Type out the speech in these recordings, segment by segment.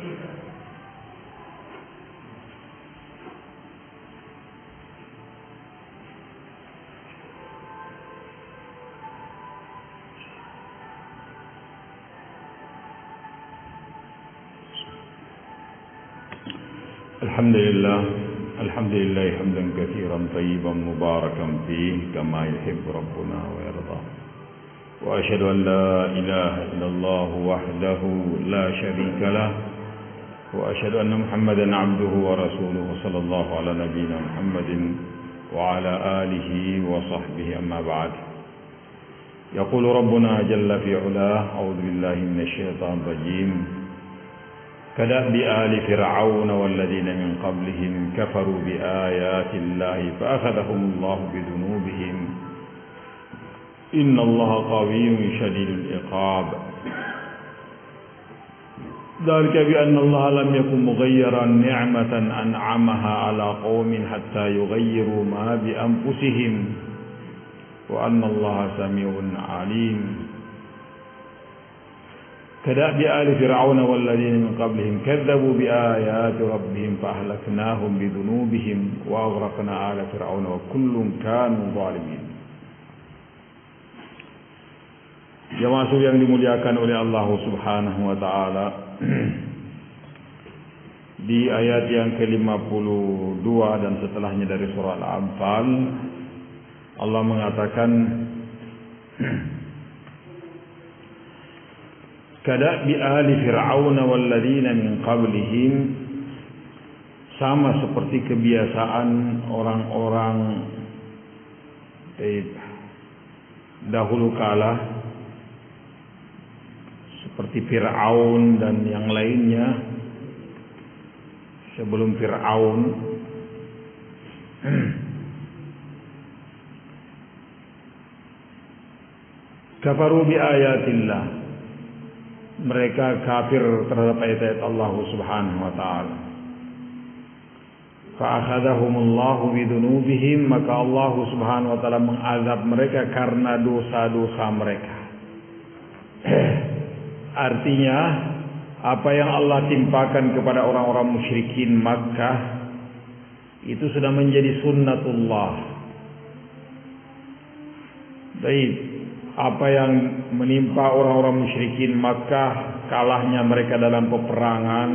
الحمد لله حمدا كثيرا طيبا مباركا فيه كما يحب ربنا ويرضى وأشهد أن لا إله إلا الله وحده لا شريك له وأشهد أن محمدا عبده ورسوله صلى الله على نبينا محمد وعلى آله وصحبه أما بعد يقول ربنا جل في علاه أعوذ بالله من الشيطان الرجيم كدأب آل فرعون والذين من قبلهم كفروا بآيات الله فأخذهم الله بذنوبهم إن الله قوي شديد العقاب ذلك بأن الله لم يكن مغيرا نعمة أنعمها على قوم حتى يغيروا ما بأنفسهم وأن الله سميع عليم كدأب آل فرعون والذين من قبلهم كذبوا بآيات ربهم فأهلكناهم بذنوبهم وأغرقنا آل فرعون وكل كانوا ظالمين. Jamaah yang dimuliakan oleh Allah Subhanahu wa taala. Di ayat yang ke-52 dan setelahnya dari surah Al-Anfal Allah mengatakan Kadabi ali fir'aun walladzina min qablihim, sama seperti kebiasaan orang-orang dahulu kala seperti Fir'aun dan yang lainnya sebelum Fir'aun. Kafaru bi ayatillah, mereka kafir terhadap ayat-ayat Allah Subhanahu wa taala. Fa'akhadhahumullahu bidunubihim, maka Allah Subhanahu wa taala mengazab mereka karena dosa-dosa mereka. Artinya apa yang Allah timpakan kepada orang-orang musyrikin Makkah itu sudah menjadi sunnatullah. Baik, apa yang menimpa orang-orang musyrikin Makkah, kalahnya mereka dalam peperangan,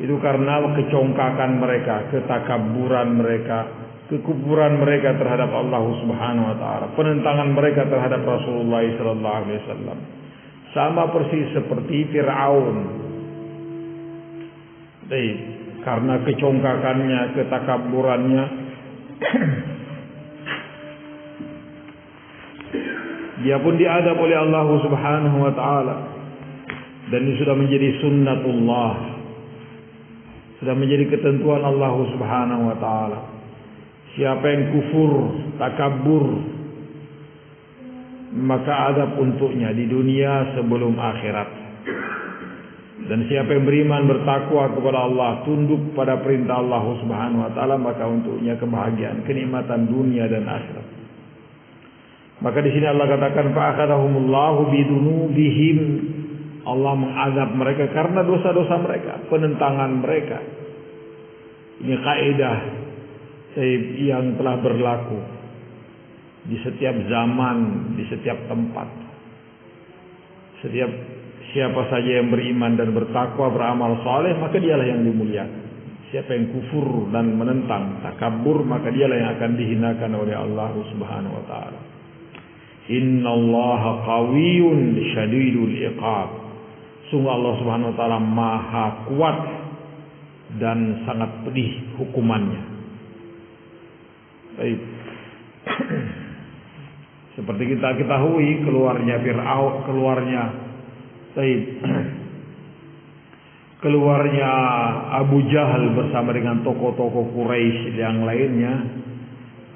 itu karena kecongkakan mereka, ketakaburan mereka, kekufuran mereka terhadap Allah Subhanahu wa taala, penentangan mereka terhadap Rasulullah sallallahu alaihi wasallam. Sama persis seperti Fir'aun. Baik, karena kecongkakannya, ketakaburannya dia pun diadab oleh Allah Subhanahu wa taala. Dan ini sudah menjadi sunnatullah, sudah menjadi ketentuan Allah Subhanahu wa taala. Siapa yang kufur, takabur, maka adab untuknya di dunia sebelum akhirat. Dan siapa yang beriman, bertakwa kepada Allah, tunduk pada perintah Allah Subhanahu wa taala, maka untuknya kebahagiaan, kenikmatan dunia dan akhirat. Maka di sini Allah katakan fa'akhadhahumullahu bidunubihim, Allah mengazab mereka karena dosa-dosa mereka, penentangan mereka. Ini kaidah yang telah berlaku di setiap zaman, di setiap tempat. Setiap siapa saja yang beriman dan bertakwa, beramal saleh, maka dialah yang dimuliakan. Siapa yang kufur dan menentang, takabur, maka dialah yang akan dihinakan oleh Allah Subhanahu wa taala. Innallaha qawiyyun syadidul iqab. Sungguh Allah Subhanahu wa taala maha kuat dan sangat pedih hukumannya. Baik. Seperti kita ketahui, keluarnya Fir'aun, keluarnya Abu Jahal bersama dengan tokoh-tokoh Quraisy yang lainnya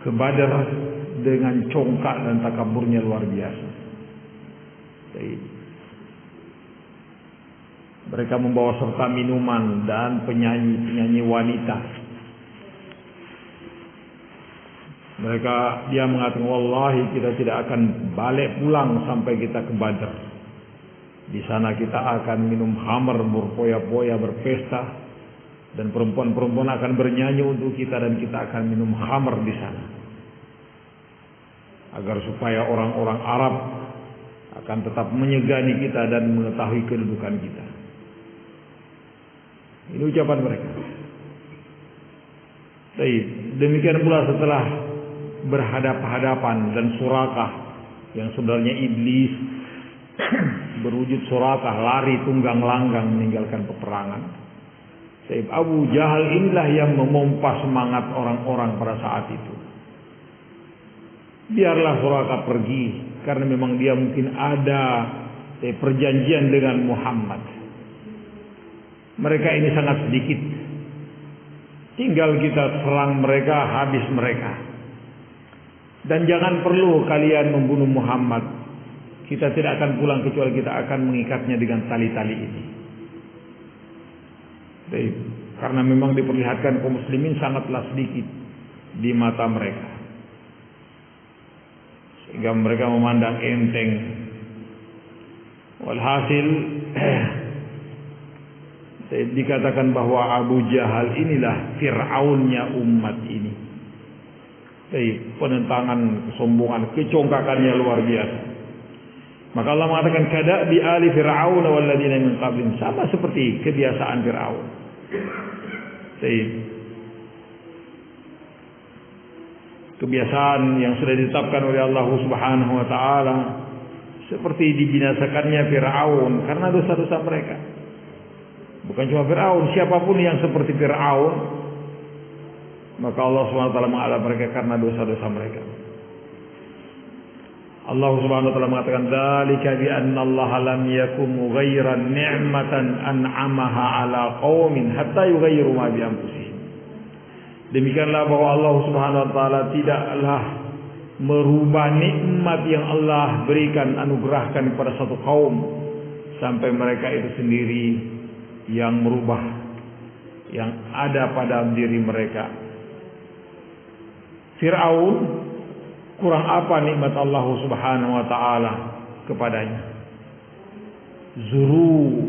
ke Badar dengan congkak dan takaburnya luar biasa. Mereka membawa serta minuman dan penyanyi-penyanyi wanita. Dia mengatakan, wallahi kita tidak akan balik pulang sampai kita ke Badar. Di sana kita akan minum khamar, berpoya-poya, berpesta, dan perempuan-perempuan akan bernyanyi untuk kita, dan kita akan minum khamar di sana. Agar supaya orang-orang Arab akan tetap menyegani kita dan mengetahui kedudukan kita. Ini ucapan mereka. Demikian pula setelah berhadap-hadapan dan Surakah yang sebenarnya iblis berwujud Surakah, lari tunggang langgang meninggalkan peperangan. Abu Jahal inilah yang memompa semangat orang-orang pada saat itu. Biarlah Surakah pergi, karena memang dia mungkin ada perjanjian dengan Muhammad. Mereka ini sangat sedikit. Tinggal kita serang mereka, habis mereka. Dan jangan perlu kalian membunuh Muhammad. Kita tidak akan pulang kecuali kita akan mengikatnya dengan tali-tali ini. Karena memang diperlihatkan kaum muslimin sangatlah sedikit di mata mereka. Sehingga mereka memandang enteng. Walhasil dikatakan bahwa Abu Jahal inilah Fir'aunnya umat ini. Penentangan, kesombongan, kecongkakannya luar biasa. Maka Allah mengatakan kada bi ali Fir'aun wal ladina min qablihim, sama seperti kebiasaan Fir'aun. Kebiasaan yang sudah ditetapkan oleh Allah Subhanahu wa taala, seperti dibinasakannya Fir'aun karena dosa-dosa mereka. Bukan cuma Fir'aun, siapapun yang seperti Fir'aun, maka Allah Subhanahu wa taala mengazab mereka karena dosa-dosa mereka. Allah Subhanahu wa taala mengatakan dzalika bi anna Allah lam yakum mughayyiran ni'matan an'amaha 'ala qaumin hatta yughayyiru ma bi anfusihim. Demikianlah bahwa Allah Subhanahu wa taala tidaklah merubah nikmat yang Allah berikan, anugerahkan kepada satu kaum sampai mereka itu sendiri yang merubah yang ada pada diri mereka. Fir'aun kurang apa nikmat Allah Subhanahu wa taala kepadanya? Zuru,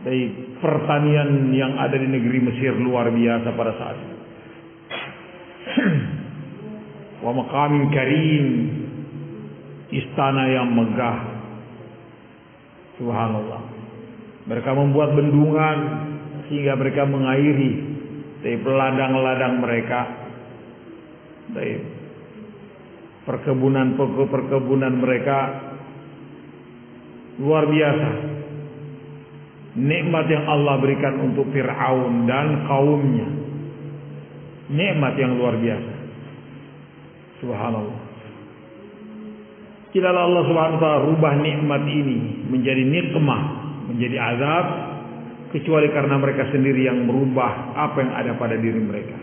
dari pertanian yang ada di negeri Mesir luar biasa pada saat itu. Wa maqamin karim, istana yang megah. Subhanallah. Mereka membuat bendungan sehingga mereka mengairi dari ladang-ladang mereka. Dari perkebunan mereka luar biasa. Nikmat yang Allah berikan untuk Fir'aun dan kaumnya, nikmat yang luar biasa. Subhanallah. Tidaklah Allah Subhanahu wa taala rubah nikmat ini menjadi nikmah, menjadi azab, kecuali karena mereka sendiri yang merubah apa yang ada pada diri mereka.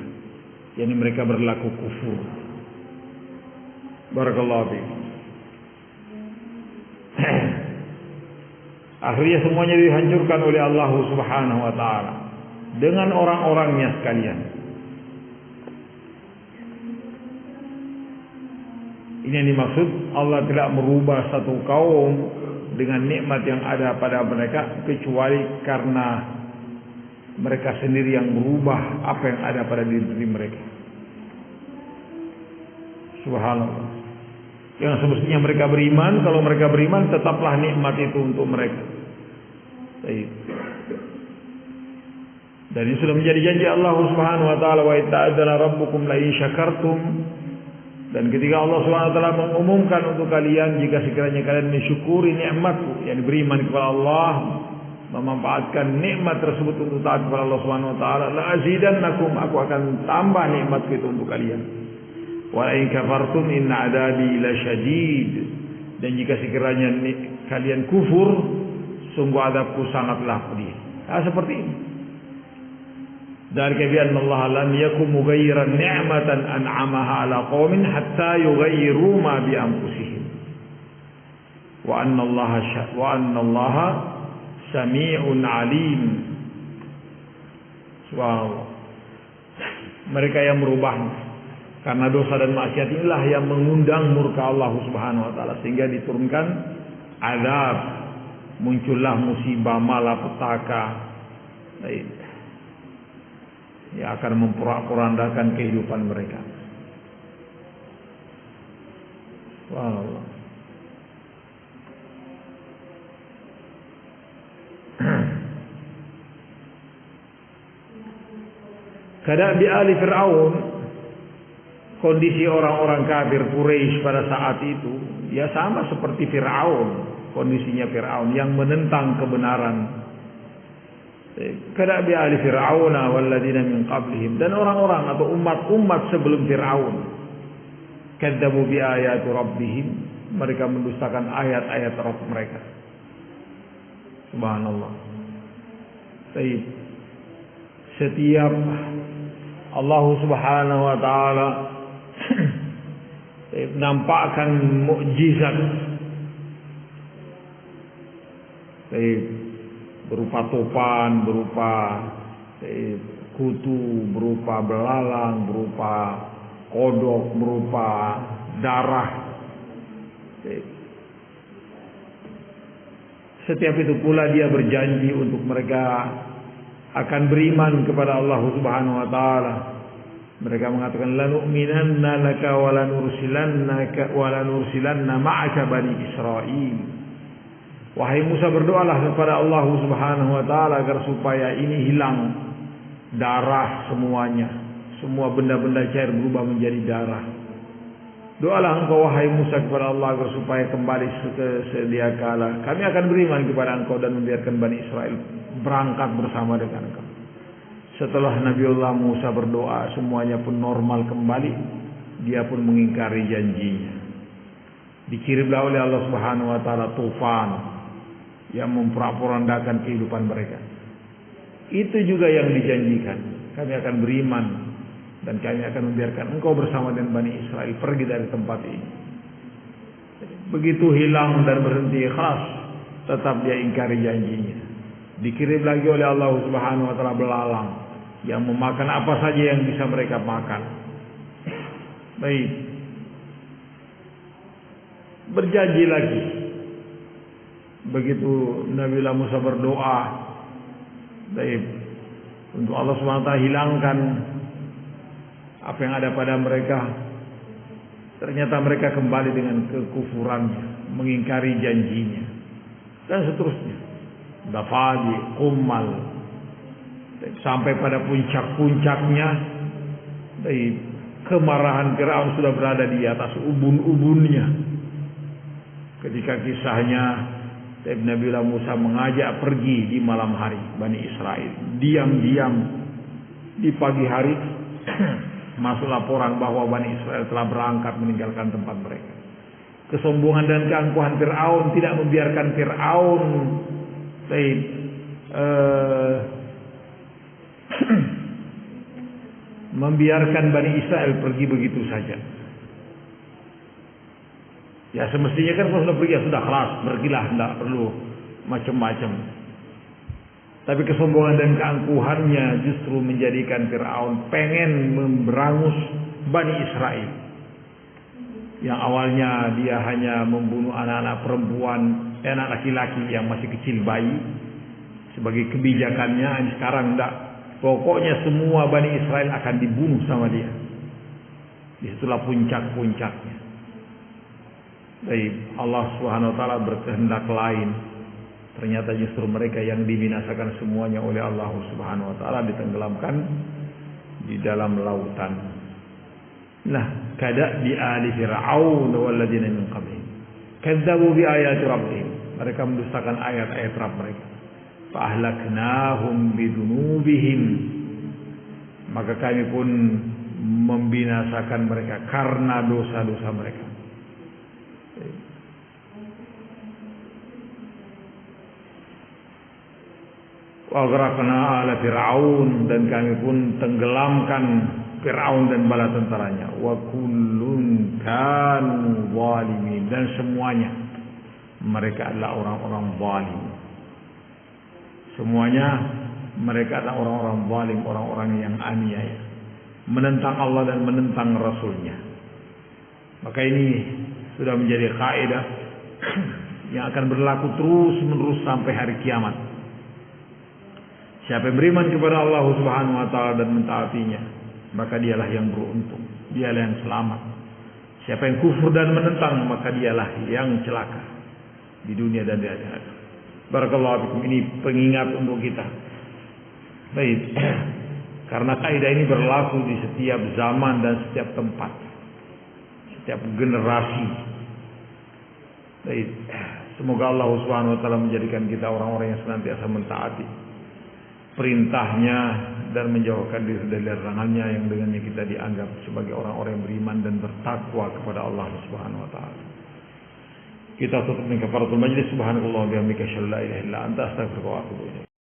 Yani mereka berlaku kufur. Barakallahu fiikum. Akhirnya semuanya dihancurkan oleh Allah Subhanahu wa taala dengan orang-orangnya sekalian. Ini yang dimaksud, Allah tidak merubah satu kaum dengan nikmat yang ada pada mereka kecuali karena mereka sendiri yang merubah apa yang ada pada diri mereka. Subhanallah. Yang semestinya mereka beriman, kalau mereka beriman tetaplah nikmat itu untuk mereka. Baik. Dan ini sudah menjadi janji Allah Subhanahu wa taala, wa ta'adzana rabbukum la in syakartum. Dan ketika Allah Subhanahu wa taala mengumumkan untuk kalian, jika sekiranya kalian mensyukuri nikmatku, yang beriman kepada Allah, memanfaatkan nikmat tersebut untuk taat kepada Allah Subhanahu wa taala, la azidannakum, aku akan tambah nikmatku itu untuk kalian. Wa in kafartum inna adabi lasyadid. Dan jika sekiranya kalian kufur, sungguh adabku sangatlah pedih. Seperti ini. Dzalika bi anna Allah lam yakum mughayyiran ni'matan an'amaha 'ala qaumin hatta yughayyiru ma bi anfusihim. Wa anna Allah sami'un 'alim. Subhanallah. Mereka yang merubahnya karena dosa dan maksiat inilah yang mengundang murka Allah Subhanahu wa taala, sehingga diturunkan azab, muncullah musibah malapetaka yang akan memporak-porandakan kehidupan mereka. Subhanallah. Kadang di ali Fir'aun, kondisi orang-orang kafir Quraisy pada saat itu ya sama seperti Fir'aun, kondisinya Fir'aun yang menentang kebenaran. Kadang di ali Fir'aun walladzina min qablihim, dan orang-orang atau umat-umat sebelum Fir'aun, kadzabu bi ayati rabbihim, mereka mendustakan ayat-ayat Rabb mereka. Subhanallah. Setiap Allah Subhanahu wa taala nampakkan mukjizat berupa topan, berupa kutu, berupa belalang, berupa kodok, berupa darah. Setiap itu pula dia berjanji untuk mereka akan beriman kepada Allah Subhanahu wa taala. Mereka mengatakan lanu'minanna laka wa lanursilanna ma'aka bani Israil. Wahai Musa, berdoalah kepada Allah Subhanahu wa taala agar supaya ini hilang darah semuanya. Semua benda-benda cair berubah menjadi darah. Doalah engkau wahai Musa kepada Allah agar supaya kembali sedia kala kami akan beriman kepada engkau dan membiarkan Bani Israel berangkat bersama dengan engkau. Setelah Nabiullah Musa berdoa, semuanya pun normal kembali. Dia pun mengingkari janjinya. Dikirimlah oleh Allah Subhanahu wa taala tufan yang memporak-porandakan kehidupan mereka. Itu juga yang dijanjikan. Kami akan beriman dan kami akan membiarkan engkau bersama dengan Bani Israel pergi dari tempat ini. Begitu hilang dan berhenti ikhlas, tetap dia ingkari janjinya. Dikirim lagi oleh Allah Subhanahu wa taala belalang yang memakan apa saja yang bisa mereka makan. Baik. Berjanji lagi. Begitu Nabiullah Musa berdoa, baik, untuk Allah Subhanahu wa taala hilangkan apa yang ada pada mereka, ternyata mereka kembali dengan kekufurannya, mengingkari janjinya, dan seterusnya. Dafadi, Qummal, sampai pada puncak-puncaknya, kemarahan Firaun sudah berada di atas ubun-ubunnya. Ketika kisahnya Nabiullah Musa mengajak pergi di malam hari Bani Israel, diam-diam di pagi hari masuk laporan bahwa Bani Israel telah berangkat meninggalkan tempat mereka. Kesombongan dan keangkuhan Fir'aun tidak membiarkan Fir'aun membiarkan Bani Israel pergi begitu saja. Ya semestinya kan kalau sudah pergi ya sudah kelas, pergilah, tidak perlu macam-macam. Tapi kesombongan dan keangkuhannya justru menjadikan Fir'aun pengen memberangus Bani Israel. Yang awalnya dia hanya membunuh anak-anak perempuan, anak laki-laki yang masih kecil bayi. Sebagai kebijakannya, sekarang tidak. Pokoknya semua Bani Israel akan dibunuh sama dia. Disitulah puncak-puncaknya. Baik, Allah Subhanahu wa taala berkehendak lain. Ternyata justru mereka yang dibinasakan semuanya oleh Allah Subhanahu wa taala, ditenggelamkan di dalam lautan. Nah, kada bi ali Fir'aun walladzina min qablihim. Kadzabu bi ayati rabbihim. Mereka mendustakan ayat-ayat Rabb mereka. Fa ahlaknahum bidunubihim. Maka kami pun membinasakan mereka karena dosa-dosa mereka. Wa aghraqna ala Fir'aun, dan kami pun tenggelamkan Fir'aun dan bala tentaranya. Wa kullun kanu zalimin, dan semuanya mereka adalah orang-orang zalim. Semuanya mereka adalah orang-orang zalim, orang-orang yang aniaya, menentang Allah dan menentang Rasulnya. Maka ini sudah menjadi kaidah yang akan berlaku terus-menerus sampai hari kiamat. Siapa yang beriman kepada Allah Subhanahu wa taala dan mentaatinya, maka dialah yang beruntung, dialah yang selamat. Siapa yang kufur dan menentang, maka dialah yang celaka di dunia dan di akhirat. Barakallahu fikum, ini pengingat untuk kita. Baik. Karena kaidah ini berlaku di setiap zaman dan setiap tempat, setiap generasi. Baik. Semoga Allah Subhanahu wa taala menjadikan kita orang-orang yang senantiasa mentaati perintahnya dan menjauhkan diri dari larangannya, yang dengannya kita dianggap sebagai orang-orang yang beriman dan bertakwa kepada Allah Subhanahu wa taala. Kita tutup dengan kafaratul majlis. Subhanallah wa bihamdika, asyhadu an la ilaha illa anta, astaghfiruka wa atubu ilaik.